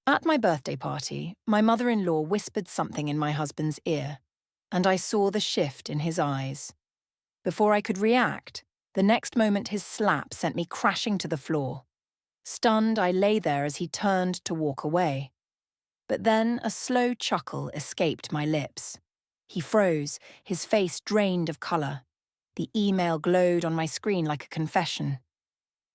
At my birthday party, my mother-in-law whispered something in my husband's ear, and I saw the shift in his eyes. Before I could react, the next moment his slap sent me crashing to the floor. Stunned, I lay there as he turned to walk away. But then a slow chuckle escaped my lips. He froze, his face drained of colour. The email glowed on my screen like a confession.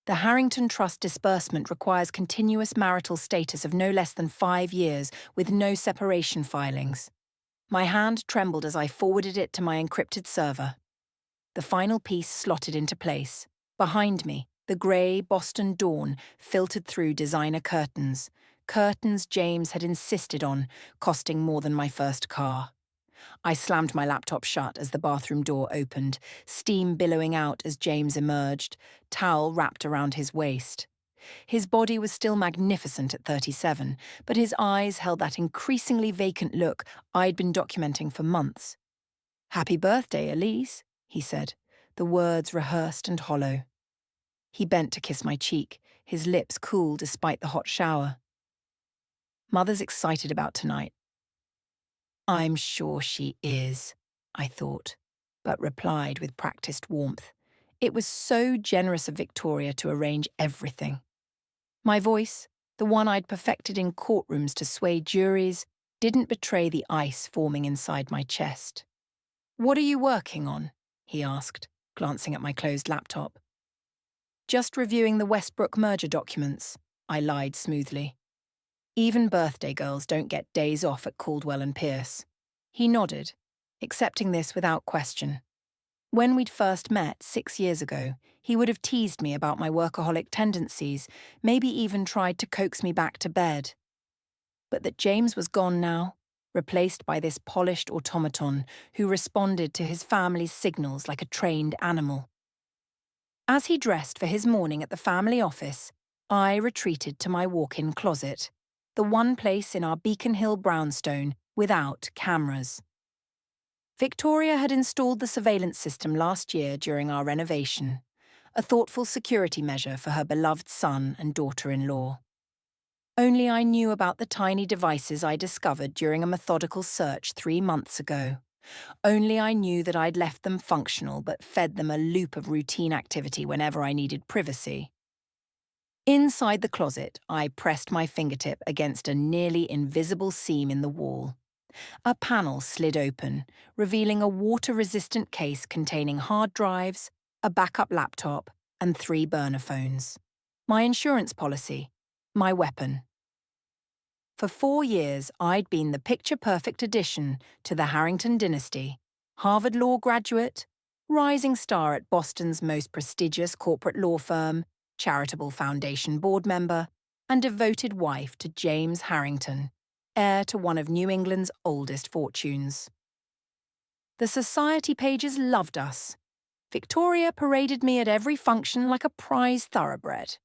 The Harrington Trust disbursement requires continuous marital status of no less than 5 years with no separation filings. My hand trembled as I forwarded it to my encrypted server. The final piece slotted into place. Behind me, the grey Boston dawn filtered through designer curtains. Curtains James had insisted on, costing more than my first car. I slammed my laptop shut as the bathroom door opened, steam billowing out as James emerged, towel wrapped around his waist. His body was still magnificent at 37, but his eyes held that increasingly vacant look I'd been documenting for months. "Happy birthday, Elise," he said, the words rehearsed and hollow. He bent to kiss my cheek, his lips cool despite the hot shower. "Mother's excited about tonight." "I'm sure she is," I thought, but replied with practiced warmth. It was so generous of Victoria to arrange everything. My voice, the one I'd perfected in courtrooms to sway juries, didn't betray the ice forming inside my chest. "What are you working on?" he asked, glancing at my closed laptop. "Just reviewing the Westbrook merger documents," I lied smoothly. Even birthday girls don't get days off at Caldwell and Pierce. He nodded, accepting this without question. When we'd first met 6 years ago, he would have teased me about my workaholic tendencies, maybe even tried to coax me back to bed. But that James was gone now, replaced by this polished automaton who responded to his family's signals like a trained animal. As he dressed for his morning at the family office, I retreated to my walk-in closet, the one place in our Beacon Hill brownstone without cameras. Victoria had installed the surveillance system last year during our renovation, a thoughtful security measure for her beloved son and daughter-in-law. Only I knew about the tiny devices I discovered during a methodical search 3 months ago. Only I knew that I'd left them functional but fed them a loop of routine activity whenever I needed privacy. Inside the closet, I pressed my fingertip against a nearly invisible seam in the wall. A panel slid open, revealing a water-resistant case containing hard drives, a backup laptop, and 3 burner phones. My insurance policy, my weapon. For 4 years, I'd been the picture-perfect addition to the Harrington dynasty, Harvard law graduate, rising star at Boston's most prestigious corporate law firm, charitable foundation board member, and devoted wife to James Harrington, heir to one of New England's oldest fortunes. The society pages loved us. Victoria paraded me at every function like a prize thoroughbred.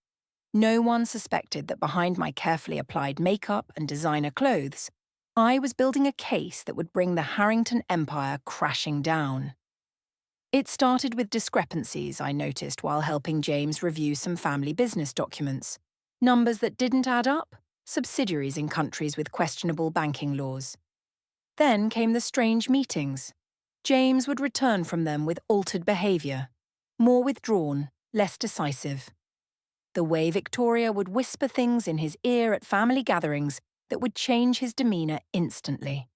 No one suspected that behind my carefully applied makeup and designer clothes, I was building a case that would bring the Harrington empire crashing down. It started with discrepancies I noticed while helping James review some family business documents. Numbers that didn't add up, subsidiaries in countries with questionable banking laws. Then came the strange meetings. James would return from them with altered behaviour, more withdrawn, less decisive. The way Victoria would whisper things in his ear at family gatherings that would change his demeanour instantly.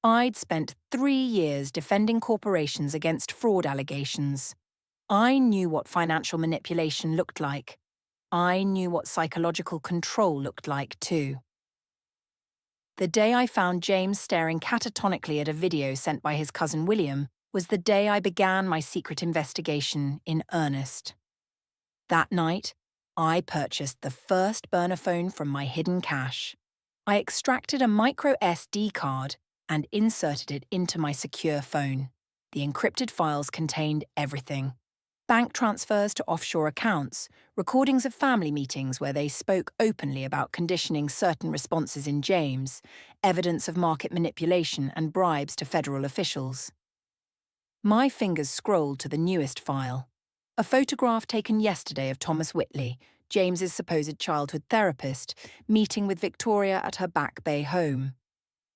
I'd spent 3 years defending corporations against fraud allegations. I knew what financial manipulation looked like. I knew what psychological control looked like, too. The day I found James staring catatonically at a video sent by his cousin William was the day I began my secret investigation in earnest. That night, I purchased the first burner phone from my hidden cache. I extracted a micro SD card and inserted it into my secure phone. The encrypted files contained everything. Bank transfers to offshore accounts, recordings of family meetings where they spoke openly about conditioning certain responses in James, evidence of market manipulation and bribes to federal officials. My fingers scrolled to the newest file, a photograph taken yesterday of Thomas Whitley, James's supposed childhood therapist, meeting with Victoria at her Back Bay home.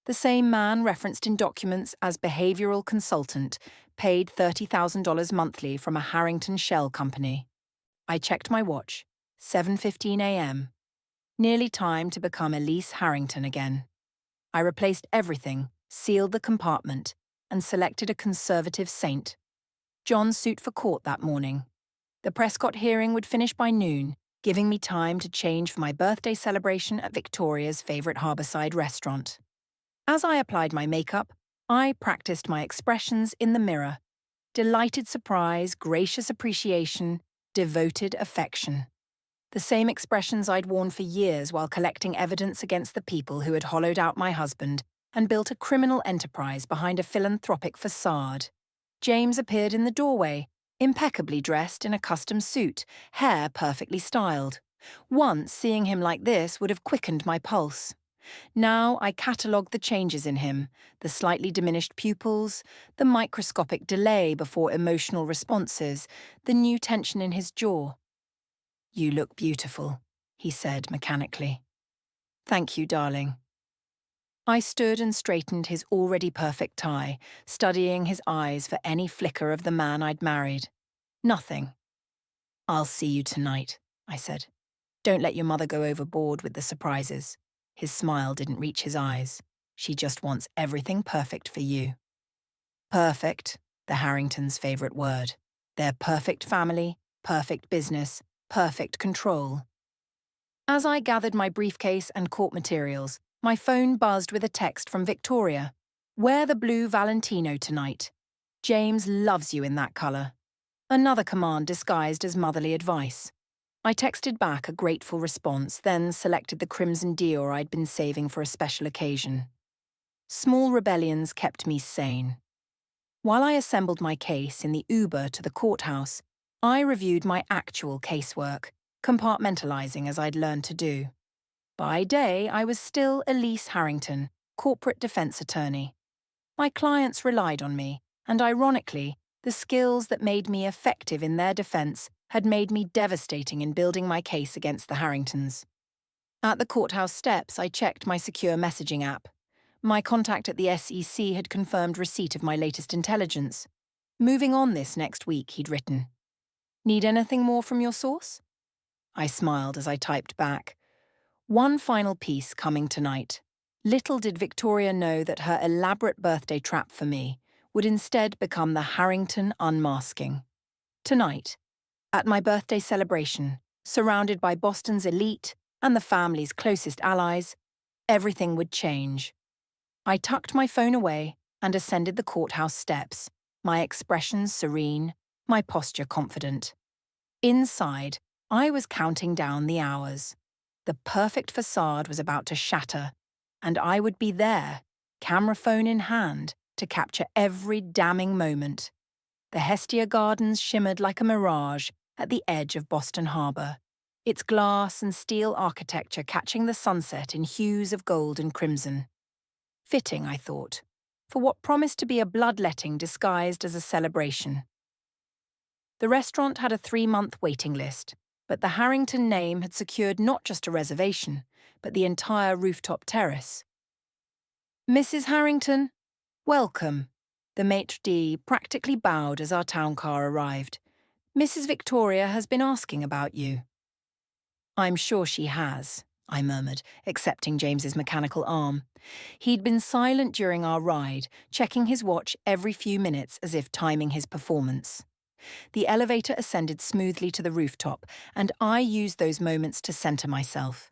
The same man referenced in documents as behavioral consultant, paid $30,000 monthly from a Harrington shell company. I checked my watch. 7:15 a.m. Nearly time to become Elise Harrington again. I replaced everything, sealed the compartment, and selected a conservative saint. John's suit for court that morning. The Prescott hearing would finish by noon, giving me time to change for my birthday celebration at Victoria's favourite harbourside restaurant. As I applied my makeup, I practiced my expressions in the mirror. Delighted surprise, gracious appreciation, devoted affection. The same expressions I'd worn for years while collecting evidence against the people who had hollowed out my husband and built a criminal enterprise behind a philanthropic facade. James appeared in the doorway, impeccably dressed in a custom suit, hair perfectly styled. Once, seeing him like this would have quickened my pulse. Now I catalogued the changes in him, the slightly diminished pupils, the microscopic delay before emotional responses, the new tension in his jaw. "You look beautiful," he said mechanically. "Thank you, darling." I stood and straightened his already perfect tie, studying his eyes for any flicker of the man I'd married. Nothing. "I'll see you tonight," I said. "Don't let your mother go overboard with the surprises." His smile didn't reach his eyes. "She just wants everything perfect for you." Perfect, the Harringtons' favourite word. Their perfect family, perfect business, perfect control. As I gathered my briefcase and court materials, my phone buzzed with a text from Victoria. "Wear the blue Valentino tonight. James loves you in that colour." Another command disguised as motherly advice. I texted back a grateful response, then selected the crimson Dior I'd been saving for a special occasion. Small rebellions kept me sane. While I assembled my case in the Uber to the courthouse, I reviewed my actual casework, compartmentalizing as I'd learned to do. By day, I was still Elise Harrington, corporate defense attorney. My clients relied on me, and ironically, the skills that made me effective in their defense had made me devastating in building my case against the Harringtons. At the courthouse steps, I checked my secure messaging app. My contact at the SEC had confirmed receipt of my latest intelligence. "Moving on this next week," he'd written. "Need anything more from your source?" I smiled as I typed back. One final piece coming tonight. Little did Victoria know that her elaborate birthday trap for me would instead become the Harrington unmasking. Tonight, at my birthday celebration, surrounded by Boston's elite and the family's closest allies, everything would change. I tucked my phone away and ascended the courthouse steps, my expressions serene, my posture confident. Inside, I was counting down the hours. The perfect facade was about to shatter, and I would be there, camera phone in hand, to capture every damning moment. The Hestia Gardens shimmered like a mirage at the edge of Boston Harbor, its glass and steel architecture catching the sunset in hues of gold and crimson. Fitting, I thought, for what promised to be a bloodletting disguised as a celebration. The restaurant had a 3-month waiting list, but the Harrington name had secured not just a reservation, but the entire rooftop terrace. "Mrs. Harrington, welcome." The maitre d' practically bowed as our town car arrived. "Mrs. Victoria has been asking about you." "I'm sure she has," I murmured, accepting James's mechanical arm. He'd been silent during our ride, checking his watch every few minutes as if timing his performance. The elevator ascended smoothly to the rooftop, and I used those moments to center myself.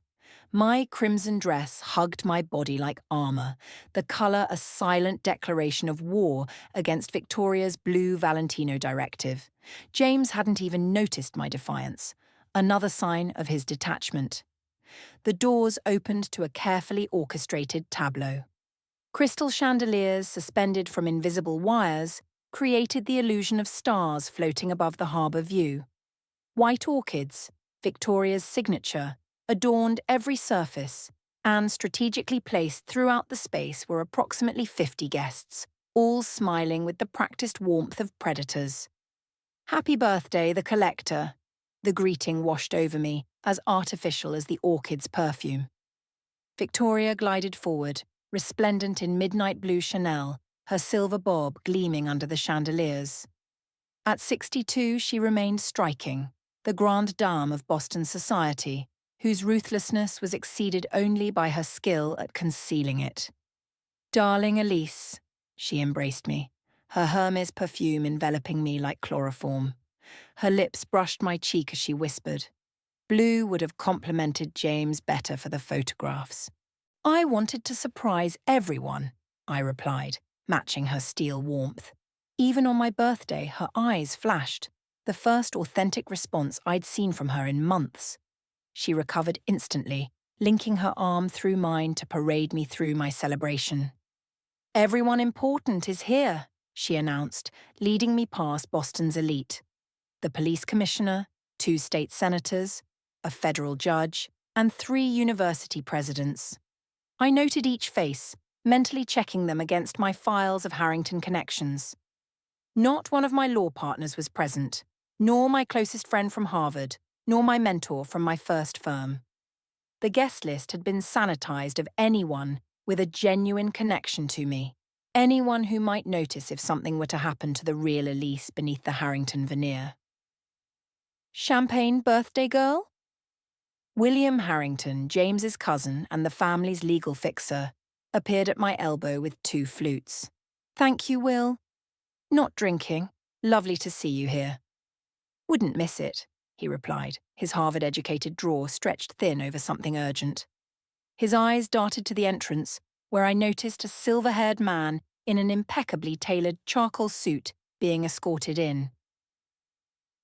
My crimson dress hugged my body like armor, the color a silent declaration of war against Victoria's blue Valentino directive. James hadn't even noticed my defiance, another sign of his detachment. The doors opened to a carefully orchestrated tableau. Crystal chandeliers suspended from invisible wires created the illusion of stars floating above the harbour view. White orchids, Victoria's signature, adorned every surface, and strategically placed throughout the space were approximately 50 guests, all smiling with the practiced warmth of predators. "Happy birthday, the collector." The greeting washed over me, as artificial as the orchid's perfume. Victoria glided forward, resplendent in midnight blue Chanel, her silver bob gleaming under the chandeliers. At 62, she remained striking, the grande dame of Boston society, whose ruthlessness was exceeded only by her skill at concealing it. "Darling Elise," she embraced me, her Hermes perfume enveloping me like chloroform. Her lips brushed my cheek as she whispered. Blue would have complemented James better for the photographs. "I wanted to surprise everyone," I replied, matching her steel warmth. Even on my birthday, her eyes flashed, the first authentic response I'd seen from her in months. She recovered instantly, linking her arm through mine to parade me through my celebration. "Everyone important is here," she announced, leading me past Boston's elite. The police commissioner, 2 state senators, a federal judge, and 3 university presidents. I noted each face, mentally checking them against my files of Harrington connections. Not one of my law partners was present, nor my closest friend from Harvard, nor my mentor from my first firm. The guest list had been sanitized of anyone with a genuine connection to me, anyone who might notice if something were to happen to the real Elise beneath the Harrington veneer. "Champagne birthday girl?" William Harrington, James's cousin and the family's legal fixer, appeared at my elbow with 2 flutes. "Thank you, Will." "Not drinking. Lovely to see you here." "Wouldn't miss it," he replied, his Harvard-educated draw stretched thin over something urgent. His eyes darted to the entrance, where I noticed a silver-haired man in an impeccably tailored charcoal suit being escorted in.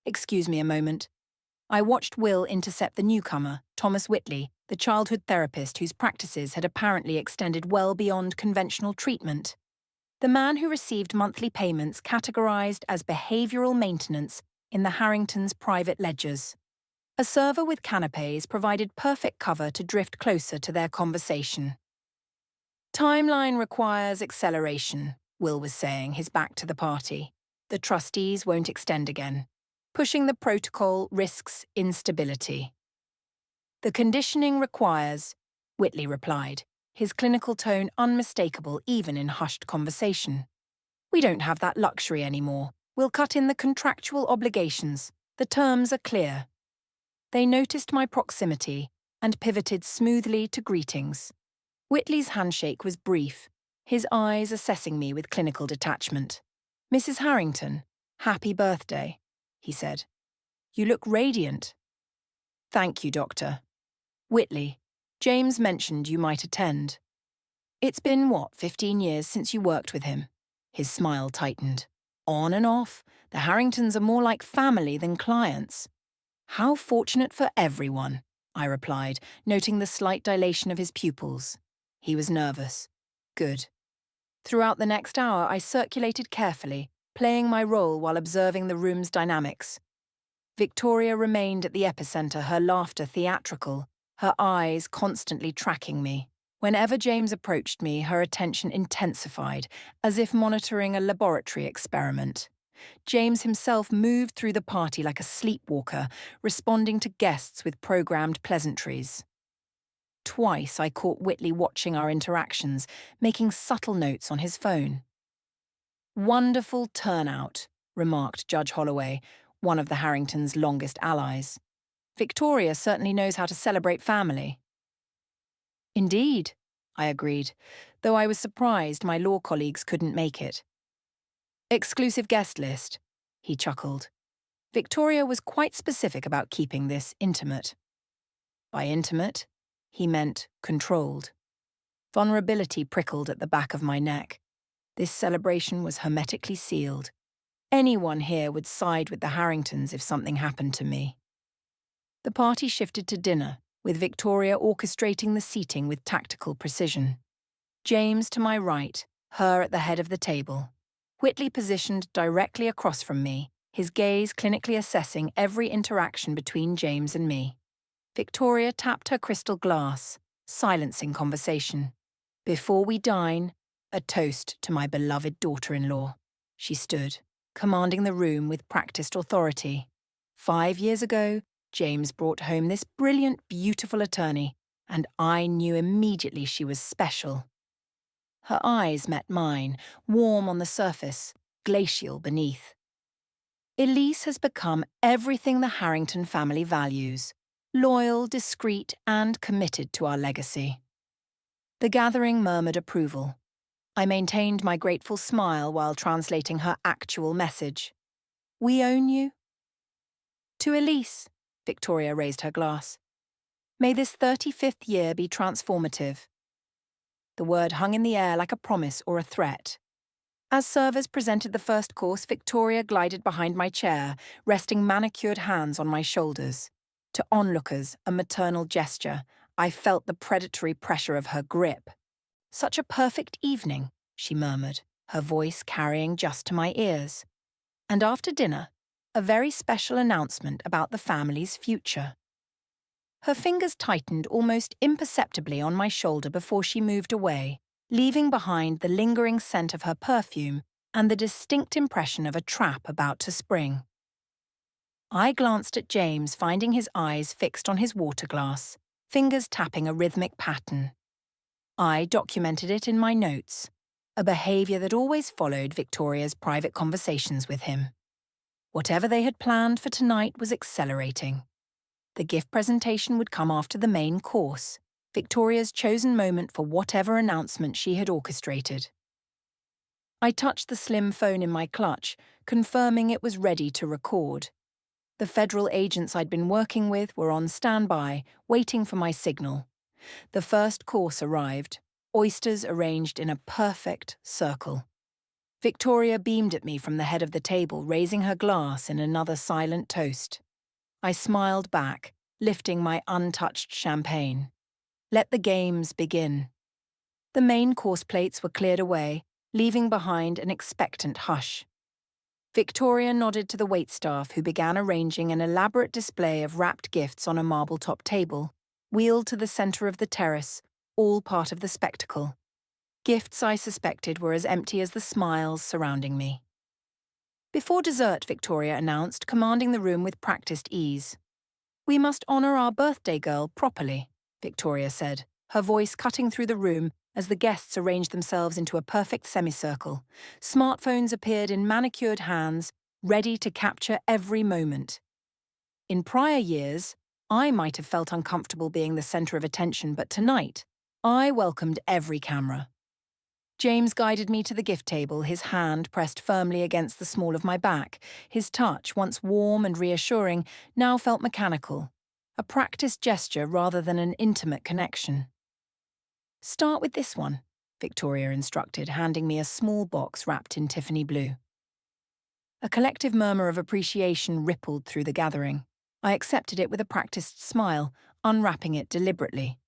"Excuse me a moment." I watched Will intercept the newcomer, Thomas Whitley, the childhood therapist whose practices had apparently extended well beyond conventional treatment. The man who received monthly payments categorized as behavioral maintenance in the Harringtons' private ledgers. A server with canapes provided perfect cover to drift closer to their conversation. "Timeline requires acceleration," Will was saying, his back to the party. "The trustees won't extend again. Pushing the protocol risks instability." "The conditioning requires," Whitley replied, his clinical tone unmistakable even in hushed conversation. "We don't have that luxury anymore. We'll cut in the contractual obligations. The terms are clear." They noticed my proximity and pivoted smoothly to greetings. Whitley's handshake was brief, his eyes assessing me with clinical detachment. "Mrs. Harrington, happy birthday," he said. "You look radiant." "Thank you, Doctor." "Whitley, James mentioned you might attend." "It's been, 15 years since you worked with him?" His smile tightened. "On and off, the Harringtons are more like family than clients." "How fortunate for everyone," I replied, noting the slight dilation of his pupils. He was nervous. Good. Throughout the next hour, I circulated carefully, playing my role while observing the room's dynamics. Victoria remained at the epicenter, her laughter theatrical, her eyes constantly tracking me. Whenever James approached me, her attention intensified, as if monitoring a laboratory experiment. James himself moved through the party like a sleepwalker, responding to guests with programmed pleasantries. Twice I caught Whitley watching our interactions, making subtle notes on his phone. "Wonderful turnout," remarked Judge Holloway, one of the Harringtons' longest allies. "Victoria certainly knows how to celebrate family." "Indeed," I agreed, though I was surprised my law colleagues couldn't make it. "Exclusive guest list," he chuckled. Victoria was quite specific about keeping this intimate. By intimate, he meant controlled. Vulnerability prickled at the back of my neck. This celebration was hermetically sealed. Anyone here would side with the Harringtons if something happened to me. The party shifted to dinner, with Victoria orchestrating the seating with tactical precision. James to my right, her at the head of the table. Whitley positioned directly across from me, his gaze clinically assessing every interaction between James and me. Victoria tapped her crystal glass, silencing conversation. "Before we dine, a toast to my beloved daughter-in-law." She stood, commanding the room with practiced authority. 5 years ago, James brought home this brilliant, beautiful attorney, and I knew immediately she was special. Her eyes met mine, warm on the surface, glacial beneath. Elise has become everything the Harrington family values: loyal, discreet, and committed to our legacy. The gathering murmured approval. I maintained my grateful smile while translating her actual message. We own you. To Elise, Victoria raised her glass. May this 35th year be transformative. The word hung in the air like a promise or a threat. As servers presented the first course, Victoria glided behind my chair, resting manicured hands on my shoulders. To onlookers, a maternal gesture. I felt the predatory pressure of her grip. Such a perfect evening, she murmured, her voice carrying just to my ears. And after dinner, a very special announcement about the family's future. Her fingers tightened almost imperceptibly on my shoulder before she moved away, leaving behind the lingering scent of her perfume and the distinct impression of a trap about to spring. I glanced at James, finding his eyes fixed on his water glass, fingers tapping a rhythmic pattern. I documented it in my notes, a behaviour that always followed Victoria's private conversations with him. Whatever they had planned for tonight was accelerating. The gift presentation would come after the main course, Victoria's chosen moment for whatever announcement she had orchestrated. I touched the slim phone in my clutch, confirming it was ready to record. The federal agents I'd been working with were on standby, waiting for my signal. The first course arrived, oysters arranged in a perfect circle. Victoria beamed at me from the head of the table, raising her glass in another silent toast. I smiled back, lifting my untouched champagne. Let the games begin. The main course plates were cleared away, leaving behind an expectant hush. Victoria nodded to the waitstaff, who began arranging an elaborate display of wrapped gifts on a marble-top table, wheeled to the centre of the terrace, all part of the spectacle. Gifts I suspected were as empty as the smiles surrounding me. Before dessert, Victoria announced, commanding the room with practiced ease. We must honour our birthday girl properly, Victoria said, her voice cutting through the room as the guests arranged themselves into a perfect semicircle. Smartphones appeared in manicured hands, ready to capture every moment. In prior years, I might have felt uncomfortable being the centre of attention, but tonight, I welcomed every camera. James guided me to the gift table, his hand pressed firmly against the small of my back. His touch, once warm and reassuring, now felt mechanical, a practiced gesture rather than an intimate connection. Start with this one, Victoria instructed, handing me a small box wrapped in Tiffany blue. A collective murmur of appreciation rippled through the gathering. I accepted it with a practiced smile, unwrapping it deliberately.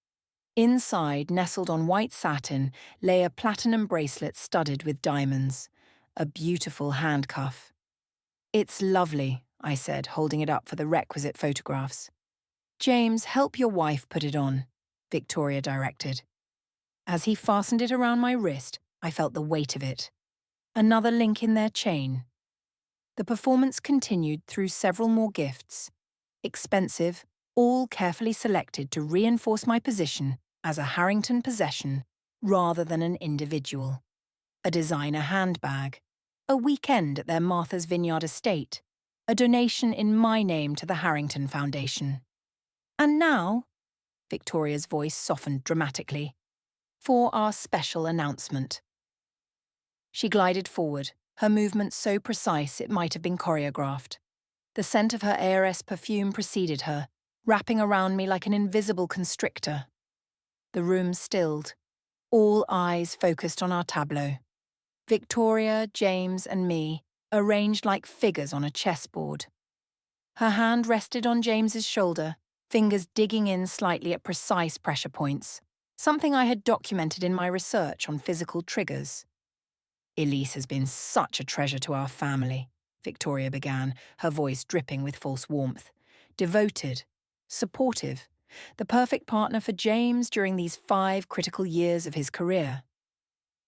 Inside, nestled on white satin, lay a platinum bracelet studded with diamonds, a beautiful handcuff. It's lovely, I said, holding it up for the requisite photographs. James, help your wife put it on, Victoria directed. As he fastened it around my wrist, I felt the weight of it. Another link in their chain. The performance continued through several more gifts. Expensive, all carefully selected to reinforce my position as a Harrington possession rather than an individual. A designer handbag, a weekend at their Martha's Vineyard estate, a donation in my name to the Harrington Foundation. And now, Victoria's voice softened dramatically, for our special announcement. She glided forward, her movements so precise it might have been choreographed. The scent of her heiress perfume preceded her, wrapping around me like an invisible constrictor. The room stilled, all eyes focused on our tableau. Victoria, James, and me, arranged like figures on a chessboard. Her hand rested on James's shoulder, fingers digging in slightly at precise pressure points, something I had documented in my research on physical triggers. Elise has been such a treasure to our family, Victoria began, her voice dripping with false warmth. Devoted, supportive, the perfect partner for James during these 5 critical years of his career.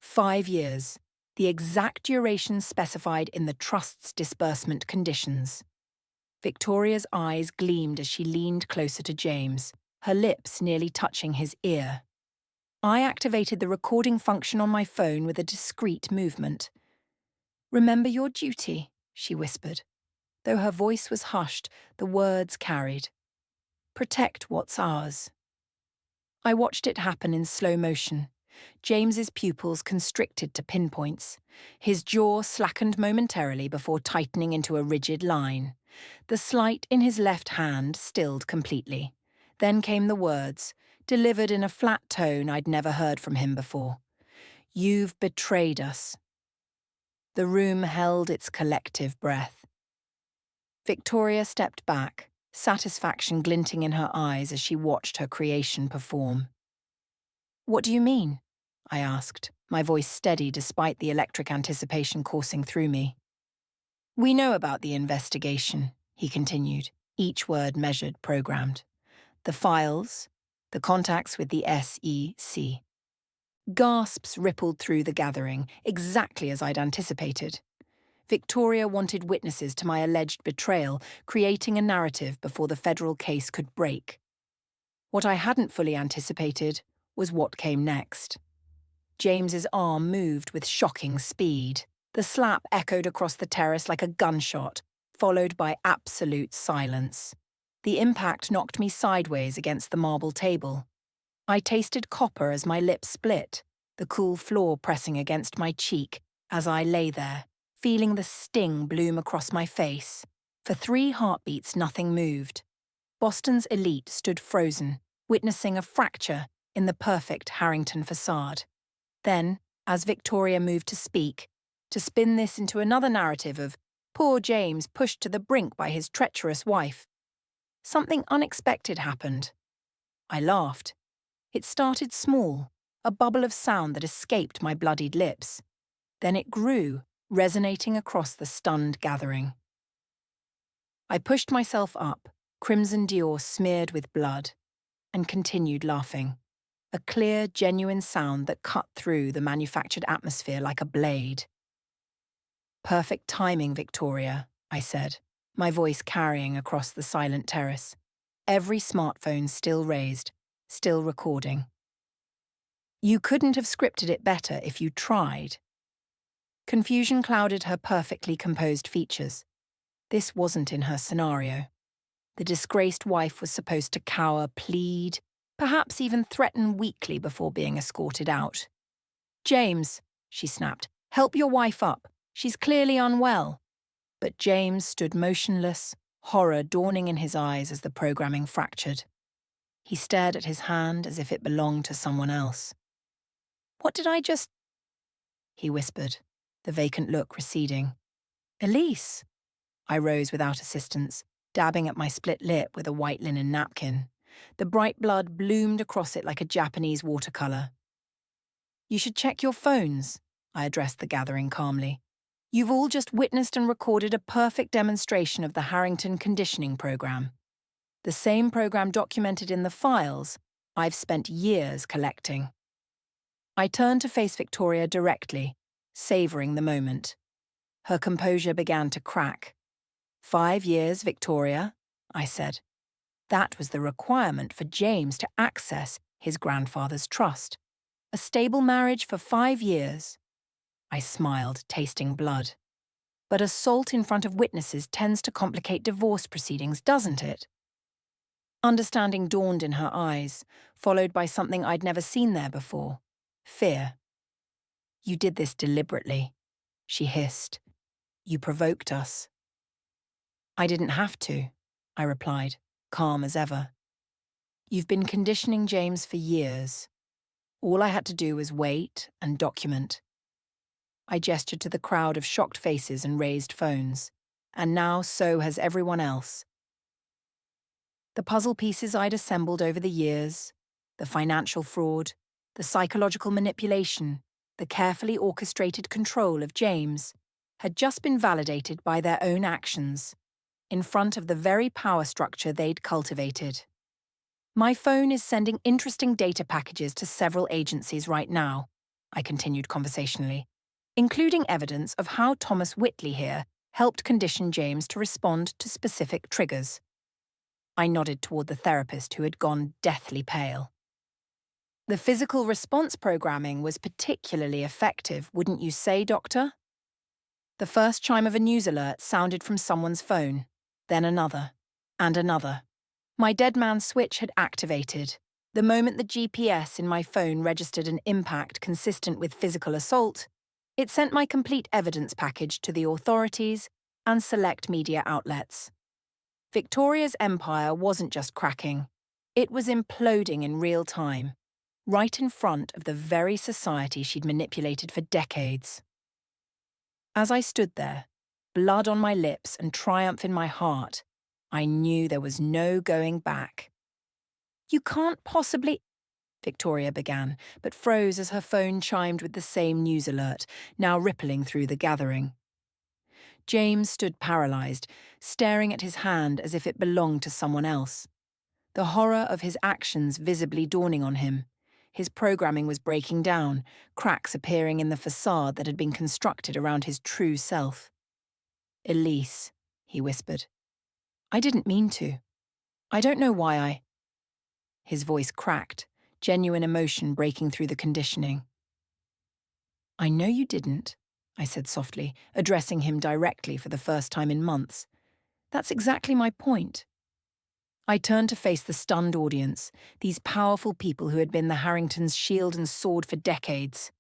5 years, the exact duration specified in the trust's disbursement conditions. Victoria's eyes gleamed as she leaned closer to James, her lips nearly touching his ear. I activated the recording function on my phone with a discreet movement. "Remember your duty," she whispered. Though her voice was hushed, the words carried. "Protect what's ours." I watched it happen in slow motion. James's pupils constricted to pinpoints. His jaw slackened momentarily before tightening into a rigid line. The slight in his left hand stilled completely. Then came the words, delivered in a flat tone I'd never heard from him before. "You've betrayed us." The room held its collective breath. Victoria stepped back, satisfaction glinting in her eyes as she watched her creation perform. "What do you mean?" I asked, my voice steady despite the electric anticipation coursing through me. "We know about the investigation," he continued, each word measured, programmed. "The files, the contacts with the SEC. Gasps rippled through the gathering, exactly as I'd anticipated. Victoria wanted witnesses to my alleged betrayal, creating a narrative before the federal case could break. What I hadn't fully anticipated was what came next. James's arm moved with shocking speed. The slap echoed across the terrace like a gunshot, followed by absolute silence. The impact knocked me sideways against the marble table. I tasted copper as my lips split, the cool floor pressing against my cheek as I lay there, feeling the sting bloom across my face. For 3 heartbeats, nothing moved. Boston's elite stood frozen, witnessing a fracture in the perfect Harrington facade. Then, as Victoria moved to speak, to spin this into another narrative of poor James pushed to the brink by his treacherous wife, something unexpected happened. I laughed. It started small, a bubble of sound that escaped my bloodied lips. Then it grew, resonating across the stunned gathering. I pushed myself up, crimson Dior smeared with blood, and continued laughing. A clear, genuine sound that cut through the manufactured atmosphere like a blade. "Perfect timing, Victoria," I said, my voice carrying across the silent terrace. Every smartphone still raised, still recording. "You couldn't have scripted it better if you tried." Confusion clouded her perfectly composed features. This wasn't in her scenario. The disgraced wife was supposed to cower, plead, perhaps even threaten weakly before being escorted out. "James," she snapped, "help your wife up. She's clearly unwell." But James stood motionless, horror dawning in his eyes as the programming fractured. He stared at his hand as if it belonged to someone else. "What did I just—" he whispered, the vacant look receding. "Elise." I rose without assistance, dabbing at my split lip with a white linen napkin. The bright blood bloomed across it like a Japanese watercolour. "You should check your phones," I addressed the gathering calmly. "You've all just witnessed and recorded a perfect demonstration of the Harrington conditioning program. The same program documented in the files I've spent years collecting." I turned to face Victoria directly, savouring the moment. Her composure began to crack. "5 years, Victoria," I said. That was the requirement for James to access his grandfather's trust. A stable marriage for 5 years. I smiled, tasting blood. But assault in front of witnesses tends to complicate divorce proceedings, doesn't it? Understanding dawned in her eyes, followed by something I'd never seen there before. Fear. "You did this deliberately," she hissed. "You provoked us." "I didn't have to," I replied, calm as ever. "You've been conditioning James for years. All I had to do was wait and document." I gestured to the crowd of shocked faces and raised phones. "And now so has everyone else." The puzzle pieces I'd assembled over the years, the financial fraud, the psychological manipulation, the carefully orchestrated control of James, had just been validated by their own actions, in front of the very power structure they'd cultivated. "My phone is sending interesting data packages to several agencies right now," I continued conversationally, "including evidence of how Thomas Whitley here helped condition James to respond to specific triggers. I nodded toward the therapist who had gone deathly pale. The physical response programming was particularly effective, wouldn't you say, Doctor? The first chime of a news alert sounded from someone's phone, then another, and another. My dead man switch had activated. The moment the GPS in my phone registered an impact consistent with physical assault, it sent my complete evidence package to the authorities and select media outlets. Victoria's empire wasn't just cracking, it was imploding in real time, right in front of the very society she'd manipulated for decades. As I stood there, blood on my lips and triumph in my heart, I knew there was no going back. "You can't possibly—" Victoria began, but froze as her phone chimed with the same news alert, now rippling through the gathering. James stood paralyzed, staring at his hand as if it belonged to someone else. The horror of his actions visibly dawning on him. His programming was breaking down, cracks appearing in the facade that had been constructed around his true self. "Elise," he whispered. "I didn't mean to. I don't know why I—" His voice cracked, genuine emotion breaking through the conditioning. "I know you didn't," I said softly, addressing him directly for the first time in months. "That's exactly my point." I turned to face the stunned audience, these powerful people who had been the Harringtons' shield and sword for decades.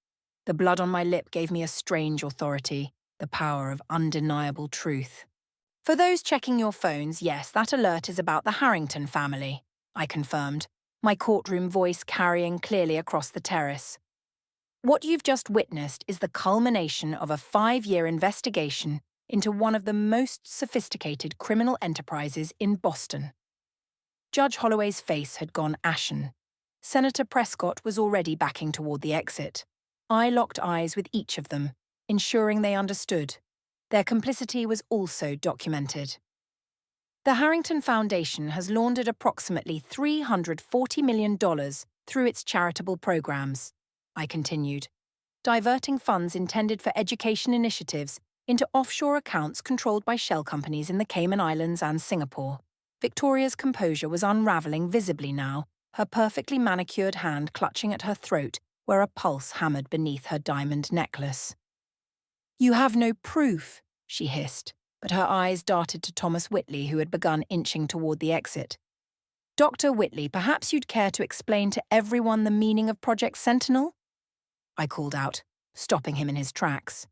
The blood on my lip gave me a strange authority, the power of undeniable truth. "For those checking your phones, yes, that alert is about the Harrington family," I confirmed, my courtroom voice carrying clearly across the terrace. "What you've just witnessed is the culmination of a 5-year investigation into one of the most sophisticated criminal enterprises in Boston." Judge Holloway's face had gone ashen. Senator Prescott was already backing toward the exit. I locked eyes with each of them, ensuring they understood. Their complicity was also documented. "The Harrington Foundation has laundered approximately $340 million through its charitable programs," I continued, diverting funds intended for education initiatives into offshore accounts controlled by shell companies in the Cayman Islands and Singapore. Victoria's composure was unraveling visibly now, her perfectly manicured hand clutching at her throat where a pulse hammered beneath her diamond necklace. "You have no proof," she hissed, but her eyes darted to Thomas Whitley, who had begun inching toward the exit. "Dr. Whitley, perhaps you'd care to explain to everyone the meaning of Project Sentinel?" I called out, stopping him in his tracks.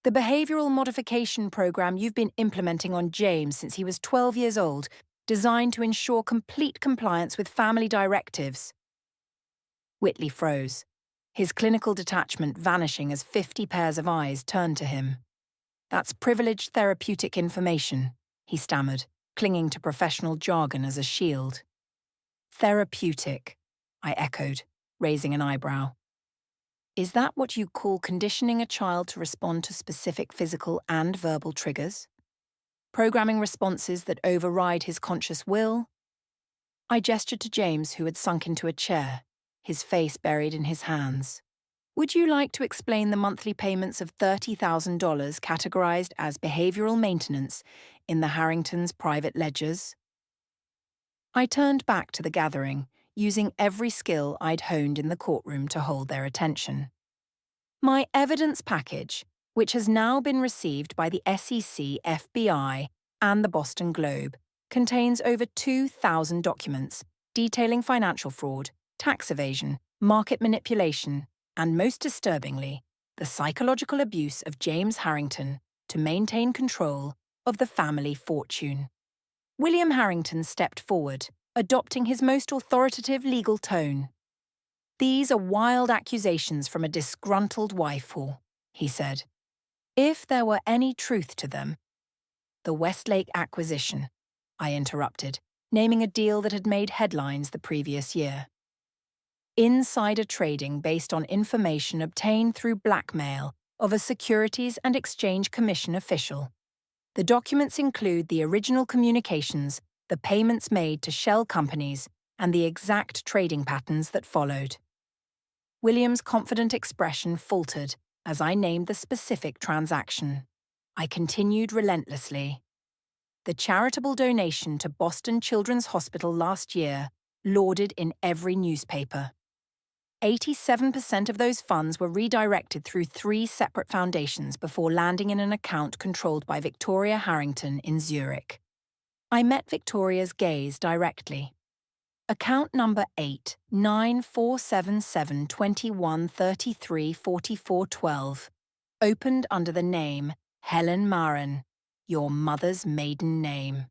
"The behavioral modification program you've been implementing on James since he was 12 years old, designed to ensure complete compliance with family directives." Whitley froze, his clinical detachment vanishing as 50 pairs of eyes turned to him. "That's privileged therapeutic information," he stammered, clinging to professional jargon as a shield. "Therapeutic," I echoed, raising an eyebrow. "Is that what you call conditioning a child to respond to specific physical and verbal triggers? Programming responses that override his conscious will?" I gestured to James, who had sunk into a chair, his face buried in his hands. "Would you like to explain the monthly payments of $30,000 categorized as behavioral maintenance in the Harringtons' private ledgers?" I turned back to the gathering, using every skill I'd honed in the courtroom to hold their attention. "My evidence package, which has now been received by the SEC, FBI, and the Boston Globe, contains over 2,000 documents detailing financial fraud, tax evasion, market manipulation, and most disturbingly, the psychological abuse of James Harrington to maintain control of the family fortune." William Harrington stepped forward, adopting his most authoritative legal tone. "These are wild accusations from a disgruntled wife-whore," he said. "If there were any truth to them—" "The Westlake acquisition," I interrupted, naming a deal that had made headlines the previous year. "Insider trading based on information obtained through blackmail of a Securities and Exchange Commission official. The documents include the original communications, the payments made to shell companies, and the exact trading patterns that followed." William's confident expression faltered as I named the specific transaction. I continued relentlessly. The charitable donation to Boston Children's Hospital last year, lauded in every newspaper. 87% of those funds were redirected through 3 separate foundations before landing in an account controlled by Victoria Harrington in Zurich. I met Victoria's gaze directly. Account number 8947721334412, opened under the name Helen Marin, your mother's maiden name.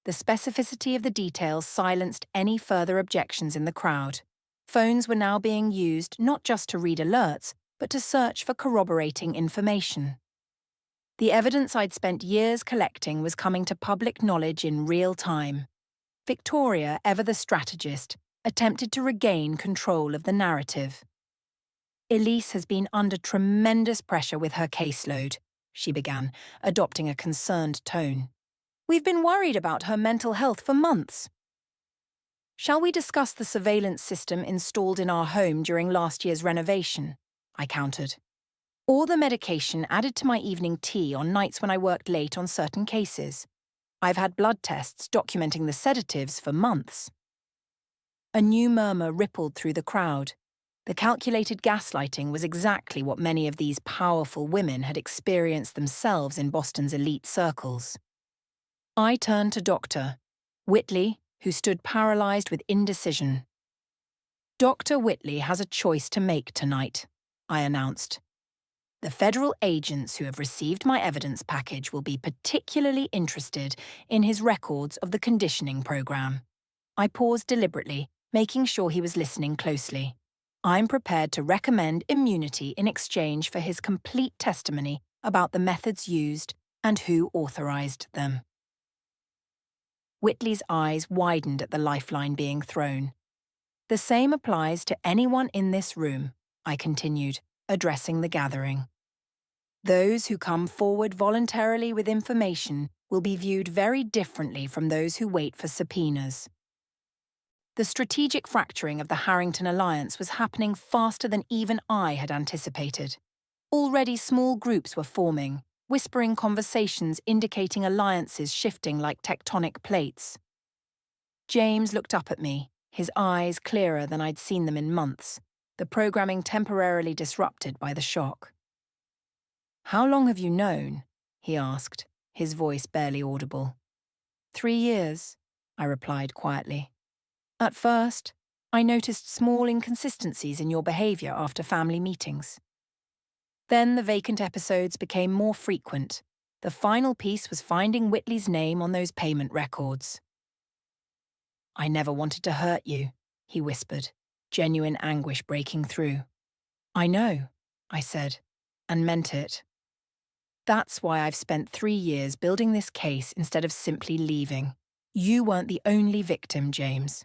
The specificity of the details silenced any further objections in the crowd. Phones were now being used not just to read alerts, but to search for corroborating information. The evidence I'd spent years collecting was coming to public knowledge in real time. Victoria, ever the strategist, attempted to regain control of the narrative. Elise has been under tremendous pressure with her caseload, she began, adopting a concerned tone. We've been worried about her mental health for months. Shall we discuss the surveillance system installed in our home during last year's renovation? I countered. Or the medication added to my evening tea on nights when I worked late on certain cases. I've had blood tests documenting the sedatives for months. A new murmur rippled through the crowd. The calculated gaslighting was exactly what many of these powerful women had experienced themselves in Boston's elite circles. I turned to Dr. Whitley, who stood paralyzed with indecision. Dr. Whitley has a choice to make tonight, I announced. The federal agents who have received my evidence package will be particularly interested in his records of the conditioning program. I paused deliberately, making sure he was listening closely. I'm prepared to recommend immunity in exchange for his complete testimony about the methods used and who authorized them. Whitley's eyes widened at the lifeline being thrown. The same applies to anyone in this room, I continued, addressing the gathering. Those who come forward voluntarily with information will be viewed very differently from those who wait for subpoenas. The strategic fracturing of the Harrington alliance was happening faster than even I had anticipated. Already small groups were forming, whispering conversations indicating alliances shifting like tectonic plates. James looked up at me, his eyes clearer than I'd seen them in months, the programming temporarily disrupted by the shock. How long have you known? He asked, his voice barely audible. 3 years, I replied quietly. At first, I noticed small inconsistencies in your behavior after family meetings. Then the vacant episodes became more frequent. The final piece was finding Whitley's name on those payment records. I never wanted to hurt you, he whispered, genuine anguish breaking through. I know, I said, and meant it. That's why I've spent 3 years building this case instead of simply leaving. You weren't the only victim, James.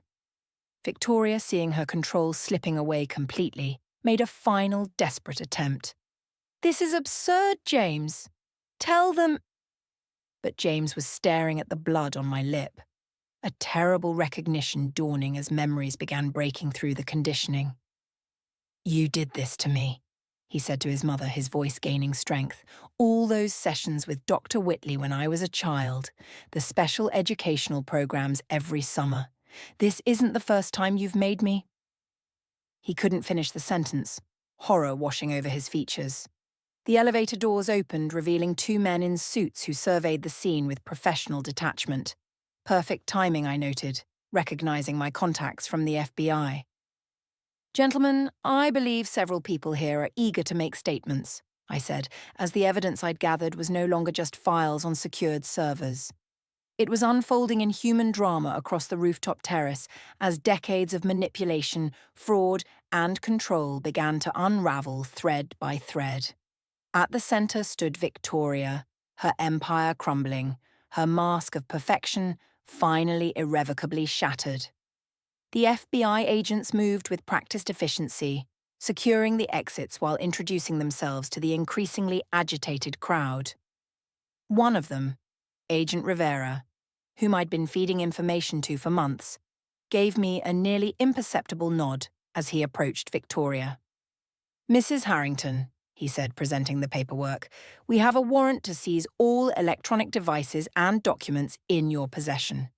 Victoria, seeing her control slipping away completely, made a final desperate attempt. This is absurd, James. Tell them... But James was staring at the blood on my lip, a terrible recognition dawning as memories began breaking through the conditioning. You did this to me, he said to his mother, his voice gaining strength. All those sessions with Dr. Whitley when I was a child, the special educational programs every summer. This isn't the first time you've made me. He couldn't finish the sentence, horror washing over his features. The elevator doors opened, revealing 2 men in suits who surveyed the scene with professional detachment. Perfect timing, I noted, recognizing my contacts from the FBI. Gentlemen, I believe several people here are eager to make statements, I said, as the evidence I'd gathered was no longer just files on secured servers. It was unfolding in human drama across the rooftop terrace as decades of manipulation, fraud, and control began to unravel thread by thread. At the center stood Victoria, her empire crumbling, her mask of perfection finally irrevocably shattered. The FBI agents moved with practiced efficiency, securing the exits while introducing themselves to the increasingly agitated crowd. One of them, Agent Rivera, whom I'd been feeding information to for months, gave me a nearly imperceptible nod as he approached Victoria. Mrs. Harrington, he said, presenting the paperwork. "We have a warrant to seize all electronic devices and documents in your possession."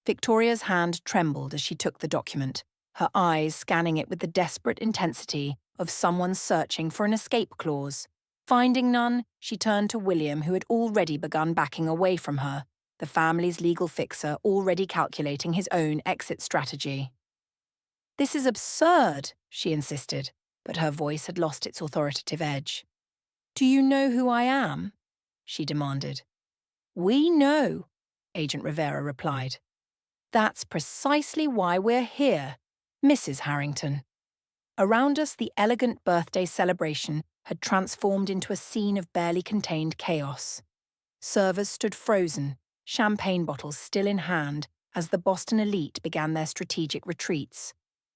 Victoria's hand trembled as she took the document, her eyes scanning it with the desperate intensity of someone searching for an escape clause. Finding none, she turned to William, who had already begun backing away from her, the family's legal fixer already calculating his own exit strategy. "This is absurd," she insisted, but her voice had lost its authoritative edge. "Do you know who I am?" she demanded. "We know," Agent Rivera replied. "That's precisely why we're here, Mrs. Harrington." Around us, the elegant birthday celebration had transformed into a scene of barely contained chaos. Servers stood frozen, champagne bottles still in hand, as the Boston elite began their strategic retreats.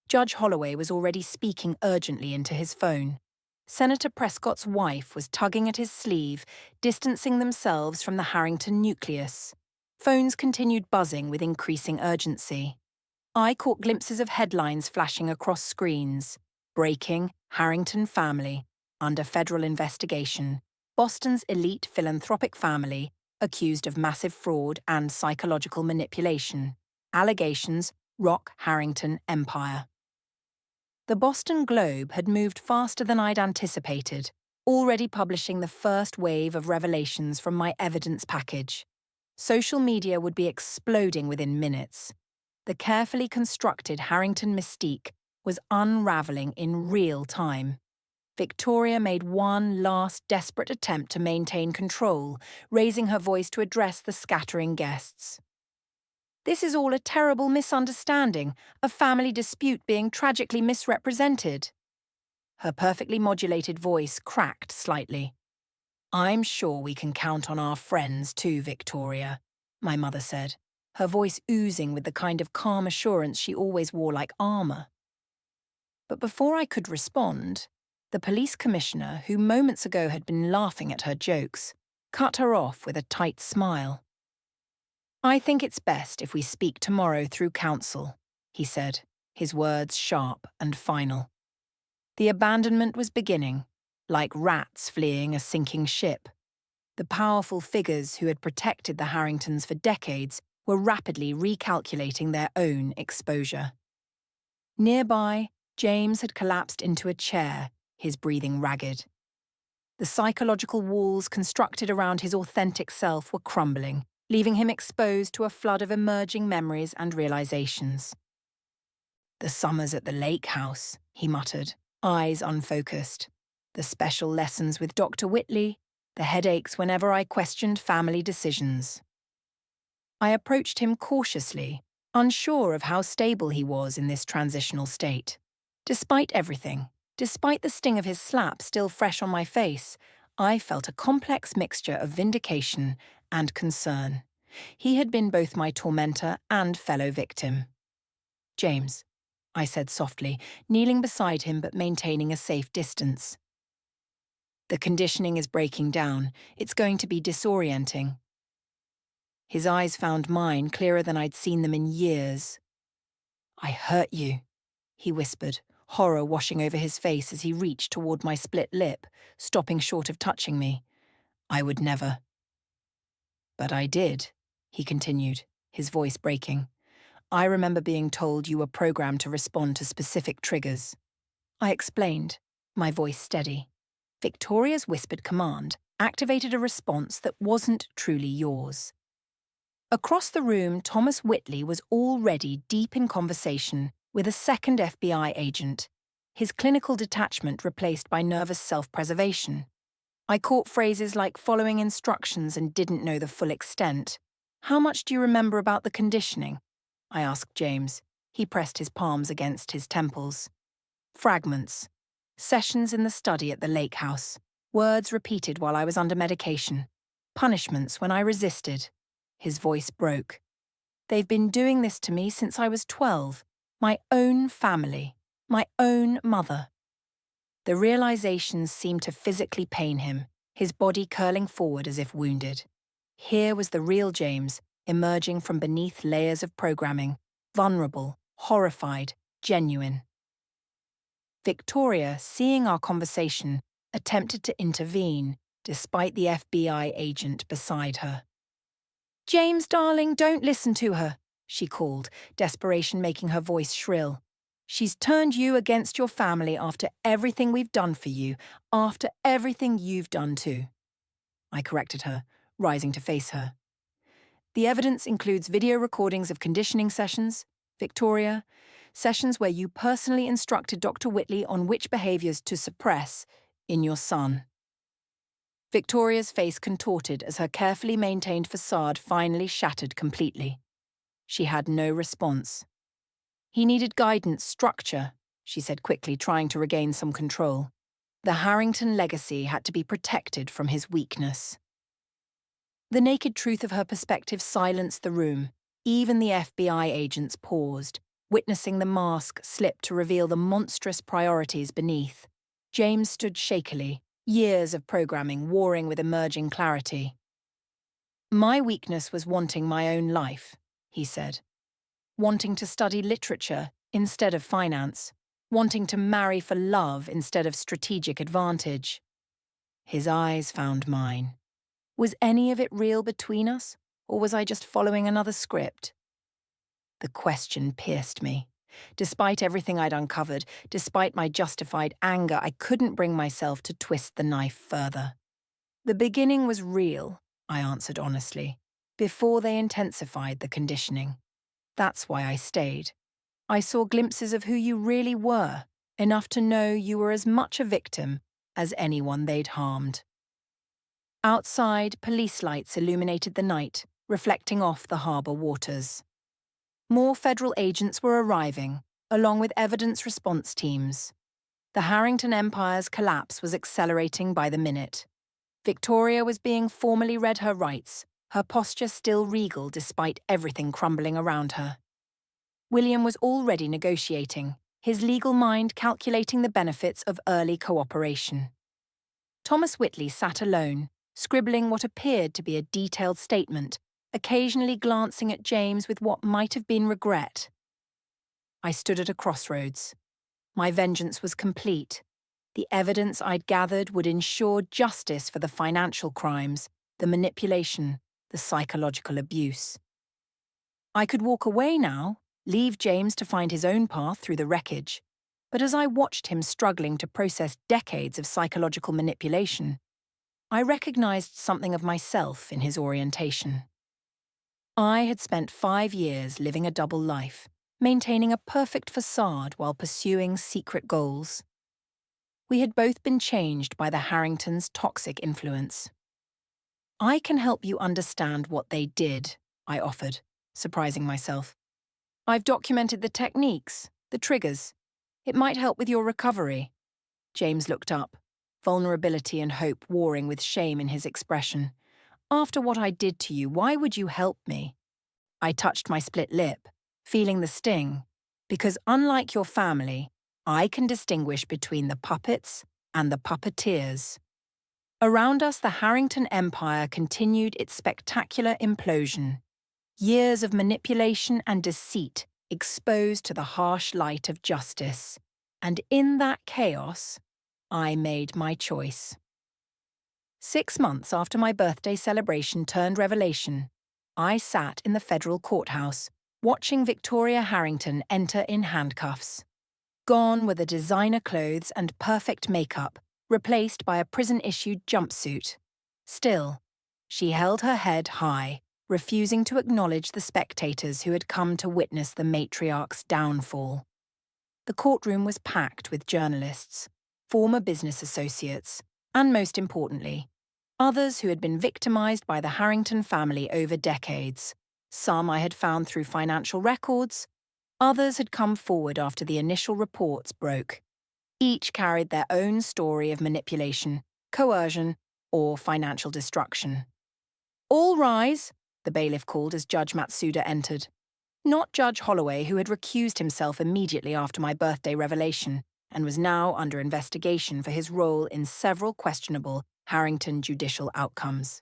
Judge Holloway was already speaking urgently into his phone. Senator Prescott's wife was tugging at his sleeve, distancing themselves from the Harrington nucleus. Phones continued buzzing with increasing urgency. I caught glimpses of headlines flashing across screens. Breaking, Harrington family, under federal investigation. Boston's elite philanthropic family, accused of massive fraud and psychological manipulation. Allegations, rock Harrington empire. The Boston Globe had moved faster than I'd anticipated, already publishing the first wave of revelations from my evidence package. Social media would be exploding within minutes. The carefully constructed Harrington mystique was unraveling in real time. Victoria made one last desperate attempt to maintain control, raising her voice to address the scattering guests. "This is all a terrible misunderstanding, a family dispute being tragically misrepresented." Her perfectly modulated voice cracked slightly. "I'm sure we can count on our friends too, Victoria," my mother said, her voice oozing with the kind of calm assurance she always wore like armor. But before I could respond, the police commissioner, who moments ago had been laughing at her jokes, cut her off with a tight smile. "I think it's best if we speak tomorrow through counsel," he said, his words sharp and final. The abandonment was beginning, like rats fleeing a sinking ship. The powerful figures who had protected the Harringtons for decades were rapidly recalculating their own exposure. Nearby, James had collapsed into a chair, his breathing ragged. The psychological walls constructed around his authentic self were crumbling, leaving him exposed to a flood of emerging memories and realizations. "The summers at the lake house," he muttered, eyes unfocused. "The special lessons with Dr. Whitley, the headaches whenever I questioned family decisions." I approached him cautiously, unsure of how stable he was in this transitional state. Despite everything, despite the sting of his slap still fresh on my face, I felt a complex mixture of vindication and concern. He had been both my tormentor and fellow victim. "James," I said softly, kneeling beside him but maintaining a safe distance. "The conditioning is breaking down. It's going to be disorienting." His eyes found mine clearer than I'd seen them in years. "I hurt you," he whispered, horror washing over his face as he reached toward my split lip, stopping short of touching me. "I would never." "But I did," he continued, his voice breaking. "I remember being told you were programmed to respond to specific triggers." I explained, my voice steady. Victoria's whispered command activated a response that wasn't truly yours. Across the room, Thomas Whitley was already deep in conversation with a second FBI agent, his clinical detachment replaced by nervous self-preservation. I caught phrases like following instructions and didn't know the full extent. "How much do you remember about the conditioning?" I asked James. He pressed his palms against his temples. "Fragments. Sessions in the study at the lake house. Words repeated while I was under medication. Punishments when I resisted." His voice broke. "They've been doing this to me since I was 12. My own family. My own mother." The realizations seemed to physically pain him, his body curling forward as if wounded. Here was the real James, emerging from beneath layers of programming, vulnerable, horrified, genuine. Victoria, seeing our conversation, attempted to intervene, despite the FBI agent beside her. "James, darling, don't listen to her," she called, desperation making her voice shrill. "She's turned you against your family after everything we've done for you, after everything you've done too." I corrected her, rising to face her. "The evidence includes video recordings of conditioning sessions, Victoria, sessions where you personally instructed Dr. Whitley on which behaviours to suppress in your son." Victoria's face contorted as her carefully maintained facade finally shattered completely. She had no response. "He needed guidance, structure," she said quickly, trying to regain some control. The Harrington legacy had to be protected from his weakness. The naked truth of her perspective silenced the room. Even the FBI agents paused, witnessing the mask slip to reveal the monstrous priorities beneath. James stood shakily, years of programming warring with emerging clarity. "My weakness was wanting my own life," he said. "Wanting to study literature instead of finance. Wanting to marry for love instead of strategic advantage." His eyes found mine. Was any of it real between us, or was I just following another script? The question pierced me. Despite everything I'd uncovered, despite my justified anger, I couldn't bring myself to twist the knife further. "The beginning was real," I answered honestly, "before they intensified the conditioning. That's why I stayed. I saw glimpses of who you really were, enough to know you were as much a victim as anyone they'd harmed." Outside, police lights illuminated the night, reflecting off the harbour waters. More federal agents were arriving, along with evidence response teams. The Harrington Empire's collapse was accelerating by the minute. Victoria was being formally read her rights, her posture still regal despite everything crumbling around her. William was already negotiating, his legal mind calculating the benefits of early cooperation. Thomas Whitley sat alone, scribbling what appeared to be a detailed statement, occasionally glancing at James with what might have been regret. I stood at a crossroads. My vengeance was complete. The evidence I'd gathered would ensure justice for the financial crimes, the manipulation, the psychological abuse. I could walk away now, leave James to find his own path through the wreckage. But as I watched him struggling to process decades of psychological manipulation, I recognized something of myself in his orientation. I had spent 5 years living a double life, maintaining a perfect facade while pursuing secret goals. We had both been changed by the Harringtons' toxic influence. "I can help you understand what they did," I offered, surprising myself. "I've documented the techniques, the triggers. It might help with your recovery." James looked up, vulnerability and hope warring with shame in his expression. "After what I did to you, why would you help me?" I touched my split lip, feeling the sting, because unlike your family, I can distinguish between the puppets and the puppeteers. Around us, the Harrington Empire continued its spectacular implosion. Years of manipulation and deceit exposed to the harsh light of justice. And in that chaos, I made my choice. 6 months after my birthday celebration turned revelation, I sat in the federal courthouse, watching Victoria Harrington enter in handcuffs. Gone were the designer clothes and perfect makeup, replaced by a prison-issued jumpsuit. Still, she held her head high, refusing to acknowledge the spectators who had come to witness the matriarch's downfall. The courtroom was packed with journalists, former business associates, and most importantly, others who had been victimized by the Harrington family over decades. Some I had found through financial records, others had come forward after the initial reports broke. Each carried their own story of manipulation, coercion, or financial destruction. "All rise," the bailiff called as Judge Matsuda entered. Not Judge Holloway, who had recused himself immediately after my birthday revelation and was now under investigation for his role in several questionable Harrington judicial outcomes.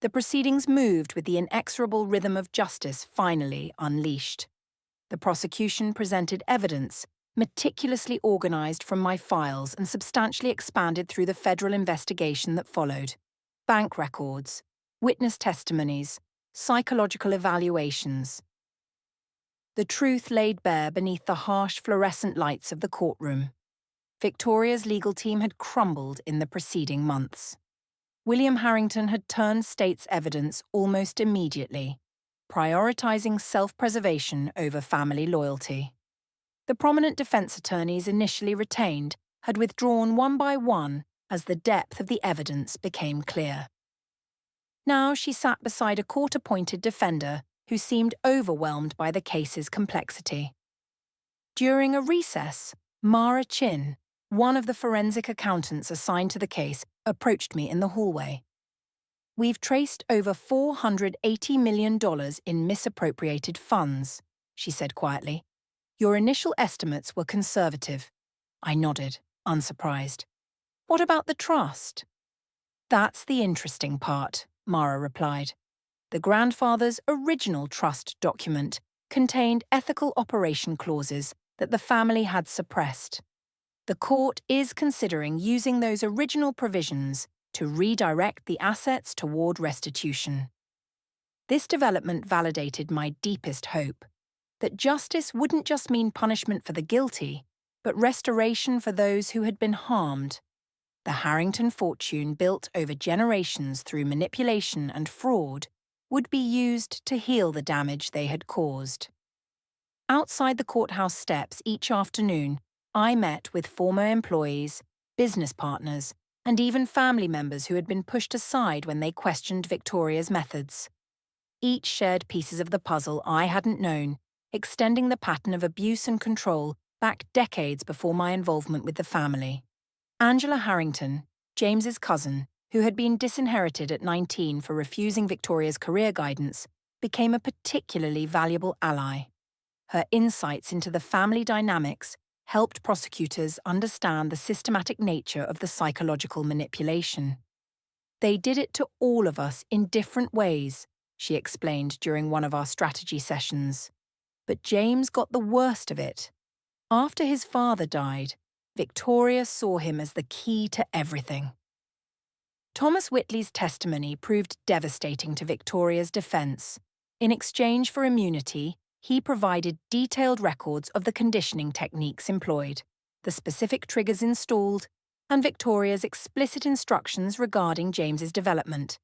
The proceedings moved with the inexorable rhythm of justice finally unleashed. The prosecution presented evidence, meticulously organized from my files and substantially expanded through the federal investigation that followed. Bank records, witness testimonies, psychological evaluations. The truth laid bare beneath the harsh fluorescent lights of the courtroom. Victoria's legal team had crumbled in the preceding months. William Harrington had turned state's evidence almost immediately, prioritizing self-preservation over family loyalty. The prominent defense attorneys initially retained had withdrawn one by one as the depth of the evidence became clear. Now she sat beside a court-appointed defender who seemed overwhelmed by the case's complexity. During a recess, Mara Chin, one of the forensic accountants assigned to the case, approached me in the hallway. "We've traced over $480 million in misappropriated funds," she said quietly. "Your initial estimates were conservative." I nodded, unsurprised. "What about the trust?" "That's the interesting part," Mara replied. "The grandfather's original trust document contained ethical operation clauses that the family had suppressed. The court is considering using those original provisions to redirect the assets toward restitution." This development validated my deepest hope, that justice wouldn't just mean punishment for the guilty, but restoration for those who had been harmed. The Harrington fortune, built over generations through manipulation and fraud, would be used to heal the damage they had caused. Outside the courthouse steps each afternoon, I met with former employees, business partners, and even family members who had been pushed aside when they questioned Victoria's methods. Each shared pieces of the puzzle I hadn't known, extending the pattern of abuse and control back decades before my involvement with the family. Angela Harrington, James's cousin, who had been disinherited at 19 for refusing Victoria's career guidance, became a particularly valuable ally. Her insights into the family dynamics helped prosecutors understand the systematic nature of the psychological manipulation. "They did it to all of us in different ways," she explained during one of our strategy sessions. "But James got the worst of it. After his father died, Victoria saw him as the key to everything." Thomas Whitley's testimony proved devastating to Victoria's defense. In exchange for immunity, he provided detailed records of the conditioning techniques employed, the specific triggers installed, and Victoria's explicit instructions regarding James's development.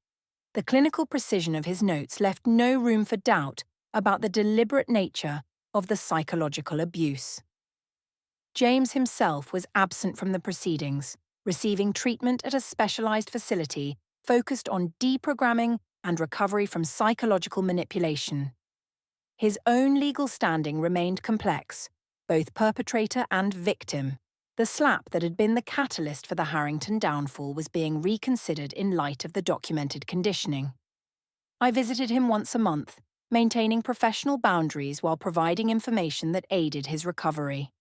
The clinical precision of his notes left no room for doubt about the deliberate nature of the psychological abuse. James himself was absent from the proceedings, receiving treatment at a specialized facility focused on deprogramming and recovery from psychological manipulation. His own legal standing remained complex, both perpetrator and victim. The slap that had been the catalyst for the Harrington downfall was being reconsidered in light of the documented conditioning. I visited him once a month, maintaining professional boundaries while providing information that aided his recovery.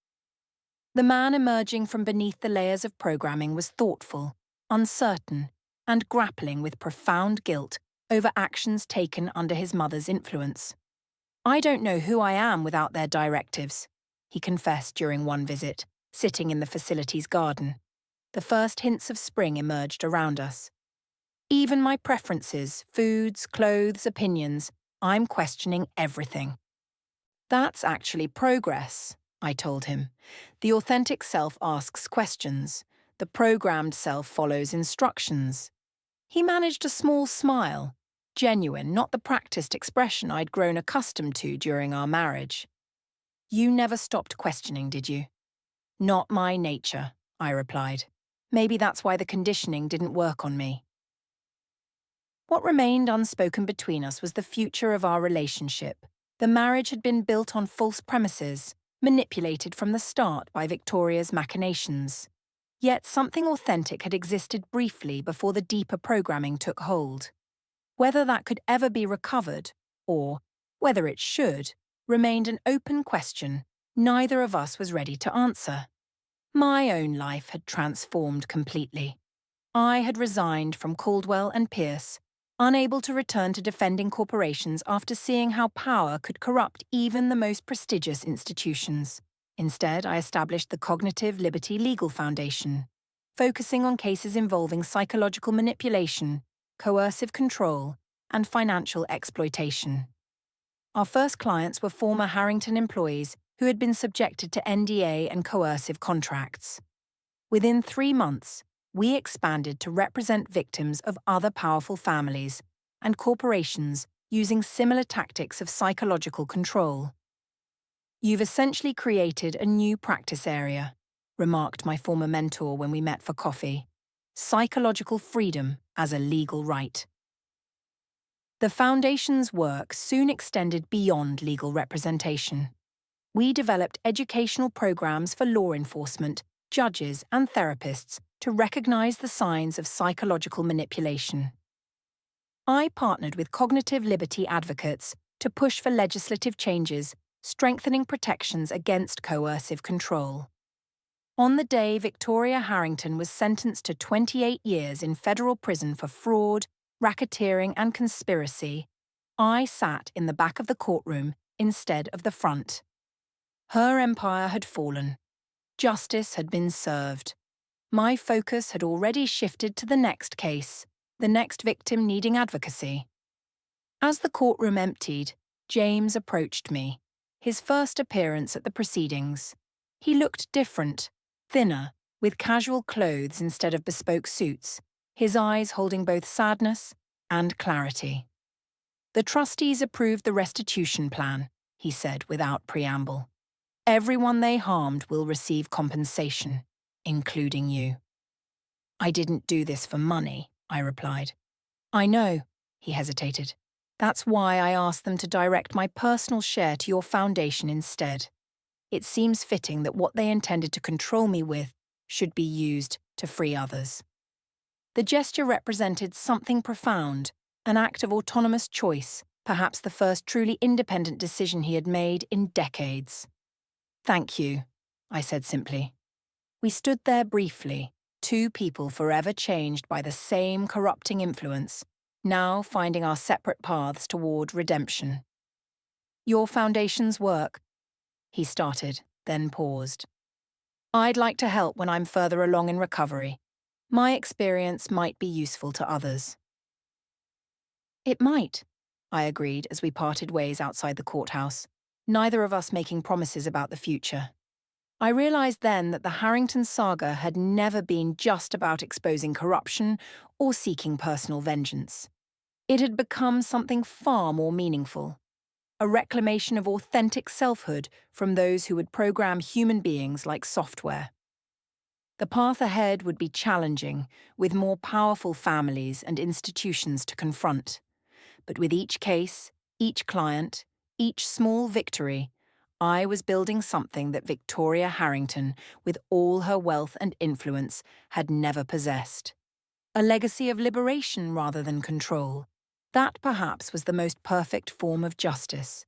The man emerging from beneath the layers of programming was thoughtful, uncertain, and grappling with profound guilt over actions taken under his mother's influence. "I don't know who I am without their directives," he confessed during one visit, sitting in the facility's garden. The first hints of spring emerged around us. "Even my preferences, foods, clothes, opinions, I'm questioning everything." "That's actually progress," I told him. "The authentic self asks questions. The programmed self follows instructions." He managed a small smile, genuine, not the practiced expression I'd grown accustomed to during our marriage. "You never stopped questioning, did you?" "Not my nature," I replied. "Maybe that's why the conditioning didn't work on me." What remained unspoken between us was the future of our relationship. The marriage had been built on false premises, manipulated from the start by Victoria's machinations. Yet something authentic had existed briefly before the deeper programming took hold. Whether that could ever be recovered, or whether it should, remained an open question neither of us was ready to answer. My own life had transformed completely. I had resigned from Caldwell and Pierce, unable to return to defending corporations after seeing how power could corrupt even the most prestigious institutions. Instead, I established the Cognitive Liberty Legal Foundation, focusing on cases involving psychological manipulation, coercive control, and financial exploitation. Our first clients were former Harrington employees who had been subjected to NDA and coercive contracts. Within 3 months, we expanded to represent victims of other powerful families and corporations using similar tactics of psychological control. "You've essentially created a new practice area," remarked my former mentor when we met for coffee. "Psychological freedom as a legal right." The Foundation's work soon extended beyond legal representation. We developed educational programs for law enforcement, judges, and therapists to recognize the signs of psychological manipulation. I partnered with cognitive liberty advocates to push for legislative changes, strengthening protections against coercive control. On the day Victoria Harrington was sentenced to 28 years in federal prison for fraud, racketeering, and conspiracy, I sat in the back of the courtroom instead of the front. Her empire had fallen. Justice had been served. My focus had already shifted to the next case, the next victim needing advocacy. As the courtroom emptied, James approached me, his first appearance at the proceedings. He looked different, thinner, with casual clothes instead of bespoke suits, his eyes holding both sadness and clarity. "The trustees approved the restitution plan," he said without preamble. "Everyone they harmed will receive compensation, including you." "I didn't do this for money," I replied. "I know," he hesitated. "That's why I asked them to direct my personal share to your foundation instead. It seems fitting that what they intended to control me with should be used to free others." The gesture represented something profound, an act of autonomous choice, perhaps the first truly independent decision he had made in decades. "Thank you," I said simply. We stood there briefly, two people forever changed by the same corrupting influence, now finding our separate paths toward redemption. "Your foundation's work," he started, then paused. "I'd like to help when I'm further along in recovery. My experience might be useful to others." "It might," I agreed as we parted ways outside the courthouse, neither of us making promises about the future. I realized then that the Harrington saga had never been just about exposing corruption or seeking personal vengeance. It had become something far more meaningful, a reclamation of authentic selfhood from those who would program human beings like software. The path ahead would be challenging, with more powerful families and institutions to confront. But with each case, each client, each small victory, I was building something that Victoria Harrington, with all her wealth and influence, had never possessed. A legacy of liberation rather than control. That perhaps was the most perfect form of justice.